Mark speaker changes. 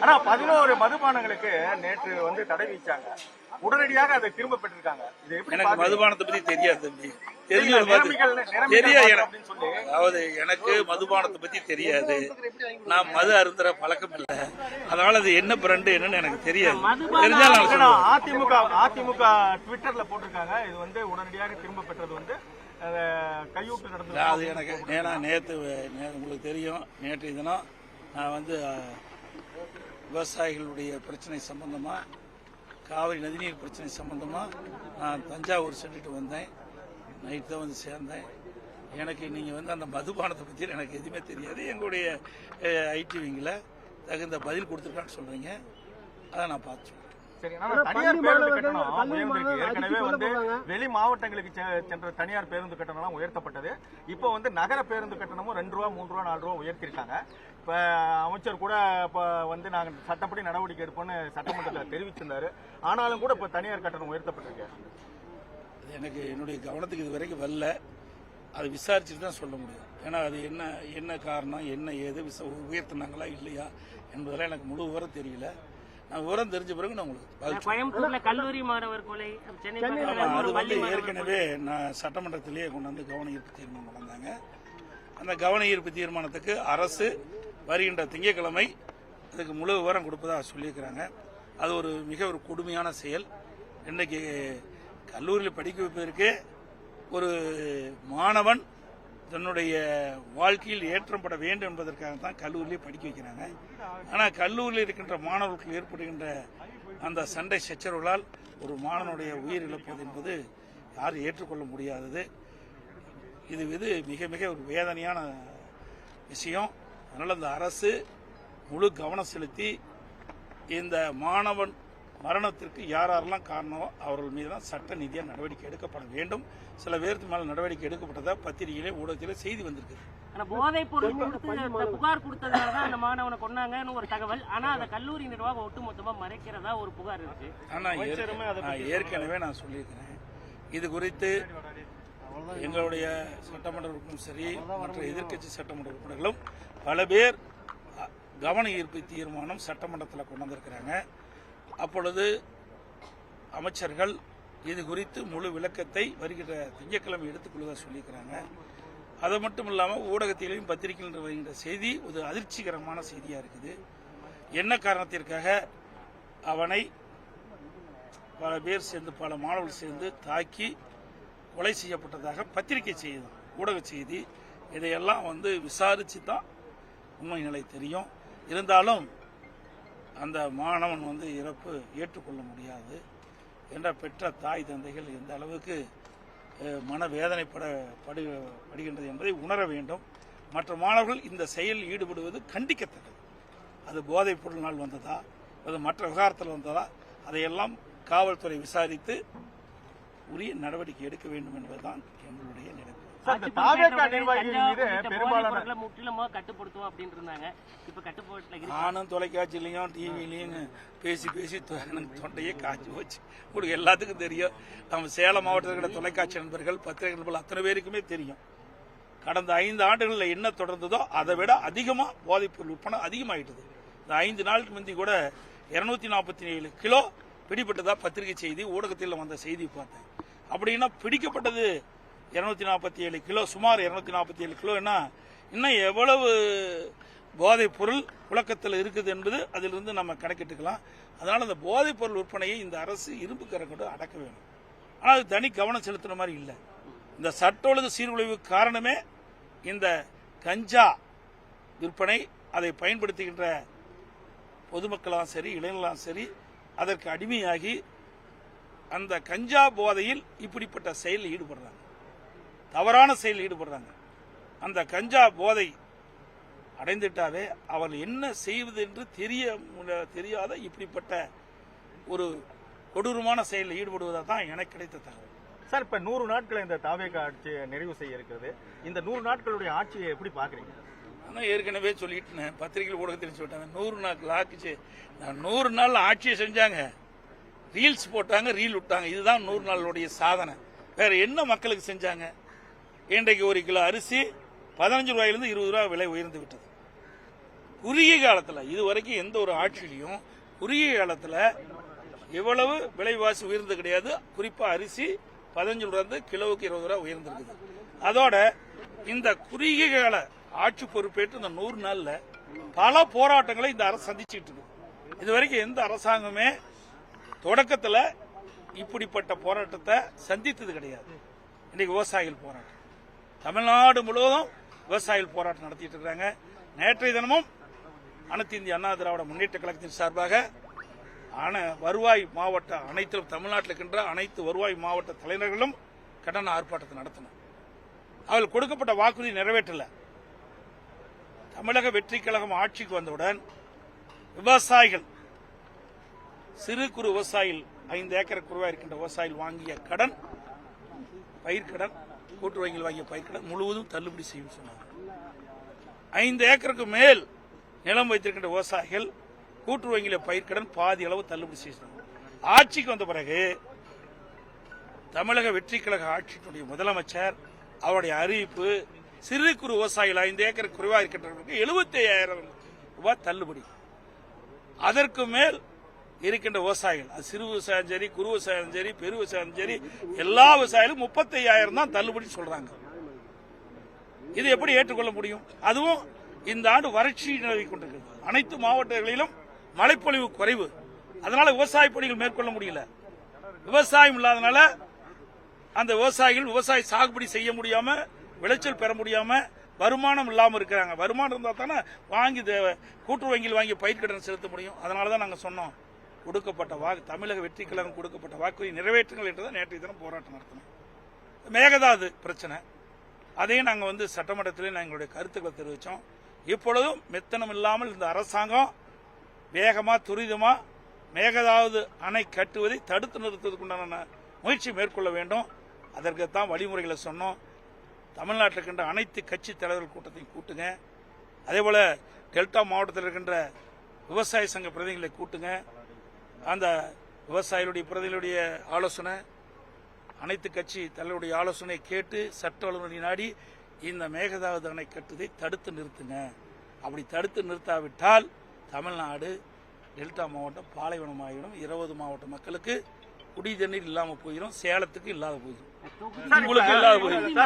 Speaker 1: ஆனா 11 மதுபானங்களுக்கு நேற்று வந்து தடை விதிச்சாங்க. உடனடியாக அதை திரும்ப பெற்றிருக்காங்க. இது எப்படி?
Speaker 2: எனக்கு மதுபானத்தை பத்தி தெரியாது தம்பி. தெரியாது. அதாவது எனக்கு மதுபானத்தை பத்தி தெரியாது. நான் மது அருந்துற பழக்கம் இல்லை. அதனால அது என்ன பிராண்டு என்னன்னு எனக்கு தெரியாது.
Speaker 1: அதிமுக ட்விட்டர்ல போட்டிருக்காங்க. இது வந்து உடனடியாக திரும்ப பெற்றது வந்து கையூட்டு நடந்தது.
Speaker 2: அது எனக்கு ஏன்னா நேற்று உங்களுக்கு தெரியும், நேற்றைய தினம் நான் வந்து விவசாயிகளுடைய பிரச்சனை சம்பந்தமா, காவிரி நதிநீர் பிரச்சனை சம்பந்தமா நான் தஞ்சாவூர் சென்றுட்டு வந்தேன். நைட்டு தான் வந்து சேர்ந்தேன். எனக்கு நீங்க வந்து அந்த மதுபானத்தை பற்றி எனக்கு எதுவுமே தெரியாது. எங்களுடைய ஐடி விங்கில் தகுந்த பதில் கொடுத்துருக்கான்னு சொல்றீங்க. அதை நான் பார்த்து
Speaker 1: தனியார் பேருந்து கட்டணம் உயர்ந்திருக்கு. ஏற்கனவே வந்து வெளி மாவட்டங்களுக்கு சென்ற தனியார் பேருந்து கட்டணம் உயர்த்தப்பட்டது. இப்போ வந்து நகர பேருந்து கட்டணமும் 2 ரூபா 3 ரூபா 4 ரூபா உயர்த்திருக்காங்க. இப்ப அமைச்சர் கூட இப்ப வந்து நாங்க சட்டப்படி நடவடிக்கை எடுப்போம்னு சட்டமன்றத்தில் தெரிவிச்சிருந்தாரு. ஆனாலும் கூட இப்ப தனியார் கட்டணம் உயர்த்தப்பட்டிருக்கு.
Speaker 2: எனக்கு என்னுடைய கவனத்துக்கு இது வரைக்கும் வரல. அதை விசாரிச்சுட்டு தான் சொல்ல முடியும். ஏன்னா அது என்ன காரணம், என்ன ஏது உயர்த்தினாங்களா இல்லையா என்பதெல்லாம் எனக்கு முழு விவரம் தெரியல. நான் விவரம் தெரிஞ்ச பிறகு நான் உங்களுக்கு
Speaker 3: கோயம்புத்தூர்ல கல்லூரி மாணவர் கொலை,
Speaker 2: அது வந்து ஏற்கனவே நான் சட்டமன்றத்திலேயே கொண்டு வந்து கவன ஈர்ப்பு தீர்மானம் வழங்கினாங்க. அந்த கவன ஈர்ப்பு தீர்மானத்துக்கு அரசு வருகின்ற திங்கட்கிழமை அதுக்கு முழு விவரம் கொடுப்பதாக சொல்லியிருக்கிறாங்க. அது ஒரு மிக ஒரு கொடுமையான செயல். இன்றைக்கு கல்லூரியில் படிக்க வைப்பதற்கு ஒரு மாணவன் தன்னுடைய வாழ்க்கையில் ஏற்றப்பட வேண்டும் என்பதற்காக தான் கல்லூரியிலே படிக்க வைக்கிறாங்க. ஆனால் கல்லூரியில் இருக்கின்ற மாணவர்களுக்கு ஏற்படுகின்ற அந்த சண்டை சச்சரவுகளால் ஒரு மாணவனுடைய உயிர் இழப்பது என்பது யாரும் ஏற்றுக்கொள்ள முடியாதது. இது மிக மிக ஒரு வேதனையான விஷயம். அதனால் அந்த அரசு முழு கவனம் செலுத்தி இந்த மாணவன் மரணத்திற்கு யாரெல்லாம் காரணமோ அவர்கள் மீது தான் சட்ட ரீதியாக நடவடிக்கை எடுக்கப்பட வேண்டும். சில பேருக்கு மேல நடவடிக்கை எடுக்கப்பட்டதா பத்திரிகையிலே ஊடகத்திலே செய்தி வந்திருக்கு.
Speaker 3: போதைப் பொருள் புகார் கொடுத்ததால தான் அந்த மாணவனை கொண்டாங்கன்னு ஒரு தகவல். ஆனா அந்த கல்லூரி நிர்வாகம் ஒட்டுமொத்தமா மறைக்கிறதா ஒரு புகார் இருக்கு.
Speaker 2: ஆனா ஏற்கனவே நான் சொல்லியிருக்கிறேன், இது குறித்து எங்களுடைய சட்டமன்ற உறுப்பினரும் சரி, மற்ற எதிர்க்கட்சி சட்டமன்ற உறுப்பினர்களும் பல பேர் கவன ஈர்ப்பு தீர்மானம் சட்டமன்றத்தில் கொண்டு வந்திருக்கிறாங்க. அப்பொழுது அமைச்சர்கள் இது குறித்து முழு விளக்கத்தை வருகிற திங்கட்கிழமை எடுத்துக்கொள்வதாக சொல்லியிருக்கிறாங்க. அது மட்டும் இல்லாமல் ஊடகத்திலையும் பத்திரிகையில் வருகின்ற செய்தி ஒரு அதிர்ச்சிகரமான செய்தியாக இருக்குது. என்ன காரணத்திற்காக அவனை பல பேர் சேர்ந்து, பல மாணவர்கள் சேர்ந்து தாக்கி கொலை செய்யப்பட்டதாக பத்திரிகை செய்தி, ஊடக செய்தி, இதையெல்லாம் வந்து விசாரித்து தான் உண்மை நிலை தெரியும். இருந்தாலும் அந்த மாணவன் வந்து இறப்பு ஏற்றுக்கொள்ள முடியாது என்ற பெற்ற தாய் தந்தைகள் எந்த அளவுக்கு மனவேதனைப்படுகின்றது என்பதை உணர வேண்டும். மற்ற மாணவர்கள் இந்த செயலில் ஈடுபடுவது கண்டிக்கத்தக்கது. அது போதைப் பொருளினால் வந்ததா, அது மற்ற விவகாரத்தில் வந்ததா, அதையெல்லாம் காவல்துறை விசாரித்து உரிய நடவடிக்கை எடுக்க வேண்டும் என்பதுதான் எங்களுடைய நினைப்பு. நானும் தொலைக்காட்சியிலையும் டிவிலையும் பேசி தொண்டையே காய்ச்சி போச்சு. உங்களுக்கு எல்லாத்துக்கும் தெரியும். நம்ம சேலம் மாவட்டத்தில் தொலைக்காட்சி நண்பர்கள், பத்திரிகை நண்பர்கள் அத்தனை பேருக்குமே தெரியும். கடந்த 5 ஆண்டுகளில் என்ன தொடர்ந்ததோ அதை விட அதிகமாக போதைப்பொருள் விற்பனை அதிகமாயிட்டது. இந்த 5 நாளுக்கு முந்தி கூட 247 கிலோ பிடிப்பட்டதா பத்திரிகை செய்தி, ஊடகத்தில் வந்த செய்தி பார்த்தேன். அப்படின்னா பிடிக்கப்பட்டது 247 கிலோ, சுமார் 247 கிலோன்னா இன்னும் எவ்வளவு போதைப் பொருள் புழக்கத்தில் இருக்குது என்பது அதிலிருந்து நம்ம கணக்கிட்டுக்கலாம். அதனால அந்த போதைப் பொருள் விற்பனையை இந்த அரசு இரும்பு கரம் கொண்டு அடக்க வேண்டும். ஆனால் அது தனி கவனம் செலுத்துற மாதிரி இல்லை. இந்த சட்ட ஒழுங்கு சீர்குலைவு காரணமே இந்த கஞ்சா விற்பனை, அதை பயன்படுத்துகின்ற பொதுமக்களாம் சரி, இளைஞர்களாம் சரி, அதற்கு அடிமையாகி அந்த கஞ்சா போதையில் இப்படிப்பட்ட செயலில் ஈடுபடுறாங்க, தவறான செயலில் ஈடுபடுறாங்க. அந்த கஞ்சா போதை அடைந்துட்டாவே அவர்கள் என்ன செய்வது என்று தெரியாத இப்படிப்பட்ட ஒரு கொடூரமான செயலில் ஈடுபடுவதாக தான் எனக்கு கிடைத்த தகவல்.
Speaker 1: சார், இப்ப 100 நாட்கள் இந்த தாவேக ஆட்சியை நிறைவு செய்ய இருக்கிறது. இந்த 100 நாட்களுடைய ஆட்சியை எப்படி பாக்குறீங்க?
Speaker 2: நான் ஏற்கனவே சொல்லிட்டு பத்திரிகை ஊடகத்தில் சொல்லிட்டாங்க, 100 நாட்கள் ஆட்சி, 100 நாள் ஆட்சியை செஞ்சாங்க, ரீல்ஸ் போட்டாங்க, ரீல் விட்டாங்க. இதுதான் 100 நாளுடைய சாதனை. வேற என்ன மக்களுக்கு செஞ்சாங்க? இன்றைக்கு 1 கிலோ அரிசி 15 ரூபாயிலிருந்து 20 ரூபாய் விலை உயர்ந்து விட்டது. குறுகிய காலத்துல இதுவரைக்கும் எந்த ஒரு ஆட்சியிலையும் குறுகிய காலத்துல எவ்வளவு விலைவாசி உயர்ந்து கிடையாது. குறிப்பா அரிசி 15 ரூபாய் கிலோவுக்கு 20 ரூபாய் உயர்ந்திருக்குது. அதோட இந்த குறுகிய கால ஆட்சி பொறுப்பேற்று இந்த 100 நாள்ல பல போராட்டங்களை இந்த அரசு சந்திச்சுட்டு இருக்கு. இதுவரைக்கும் எந்த அரசாங்கமே தொடக்கத்துல இப்படிப்பட்ட போராட்டத்தை சந்தித்தது கிடையாது. இன்னைக்கு விவசாயிகள் போராட்டம் தமிழ்நாடு முழுவதும் விவசாயிகள் போராட்டம் நடத்திட்டு இருக்காங்க. நேற்றைய தினமும் அனைத்து இந்திய அண்ணா திராவிட முன்னேற்ற கழகத்தின் சார்பாக வருவாய் மாவட்ட அனைத்து தமிழ்நாட்டில் இருக்கின்ற அனைத்து வருவாய் மாவட்ட தலைவர்களும் கண்டன ஆர்ப்பாட்டத்தை நடத்தினர். அவர்கள் கொடுக்கப்பட்ட வாக்குறுதி நிறைவேற்றல. தமிழக வெற்றி கழகம் ஆட்சிக்கு வந்தவுடன் விவசாயிகள் சிறு குறு விவசாயிகள் 5 ஏக்கருக்கு குறைவாக இருக்கின்ற விவசாயிகள் வாங்கிய கடன் பயிர்க்கடன் கூட்டுறவு வங்கியில் வாங்கிய பயிர்க்கடன் முழுவதும் தள்ளுபடி செய்யும் சொன்னாங்க. 5 ஏக்கருக்கு மேல் நிலம் வைத்திருக்கின்ற விவசாயிகள் கூட்டுறவு வங்கியில பயிர்க்கடன் பாதி அளவு தள்ளுபடி செய்தாங்க. ஆட்சிக்கு வந்த பிறகு தமிழக வெற்றி கழக ஆட்சியினுடைய முதலமைச்சர் அவருடைய அறிவிப்பு சிறு குறு விவசாயிகள் 5 ஏக்கருக்கு குறைவாக இருக்கின்றவர்களுக்கு 75,000 ரூபாய் தள்ளுபடி. அதற்கு மேல் இருக்கின்ற விவசாயிகள் அது சிறு விவசாயம் சரி குறு விவசாயம் சரி பெரு விவசாயம் சரி எல்லா விவசாயிகளும் 35,000 தான் தள்ளுபடி சொல்றாங்க. இது எப்படி ஏற்றுக்கொள்ள முடியும்? அதுவும் இந்த ஆண்டு வறட்சி நிலவி கொண்டிருக்கிறது. அனைத்து மாவட்டங்களிலும் மழைப்பொழிவு குறைவு. அதனால விவசாய பணிகள் மேற்கொள்ள முடியல. விவசாயம் இல்லாதனால அந்த விவசாயிகள் விவசாய சாகுபடி செய்ய முடியாம விளைச்சல் பெற முடியாம வருமானம் இல்லாம இருக்கிறாங்க. வருமானம் இருந்தா தானே வாங்கி கூட்டுறவு வங்கியில் வாங்கி பயிர்க்கடன் செலுத்த முடியும். அதனாலதான் நாங்க சொன்னோம் கொடுக்கப்பட்ட வாக்கு தமிழக வெற்றி கழகம் கொடுக்கப்பட்ட வாக்குறுதி நிறைவேற்றுங்கள் என்றுதான் நேற்றைய தினம் போராட்டம் நடத்தினோம். மேகதாது பிரச்சனை அதையும் நாங்க சட்டமன்றத்திலே எங்களுடைய கருத்துக்களை தெரிவித்தோம். இப்பொழுதும் மெத்தனம் இல்லாமல் இந்த அரசாங்கம் வேகமா துரிதமா மேகதாது அணை கட்டுவதை தடுத்து நிறுத்துவதற்குண்டான முயற்சி மேற்கொள்ள வேண்டும். அதற்குத்தான் வழிமுறைகளை சொன்னோம். தமிழ்நாட்டில் இருக்கின்ற அனைத்து கட்சி தலைவர்கள் கூட்டத்தையும் கூட்டுங்க. அதேபோல டெல்டா மாவட்டத்தில் இருக்கின்ற விவசாய சங்க பிரதிநிதிகளை கூட்டுங்க. அந்த விவசாயிகளுடைய பிரதிகளுடைய ஆலோசனை அனைத்து கட்சி தலைவருடைய ஆலோசனை கேட்டு சட்ட வல்லுநரை நாடி இந்த மேகதாது அணை கட்டுவதை தடுத்து நிறுத்துங்க. அப்படி தடுத்து நிறுத்தாவிட்டால் தமிழ்நாடு டெல்டா மாவட்டம் பாலைவனமாகிடும். 20 மாவட்ட மக்களுக்கு குடி தண்ணீர் இல்லாம போயிடும். சேலத்துக்கு இல்லாத போயிடும். உங்களுக்கு இல்லாத போயிடும்.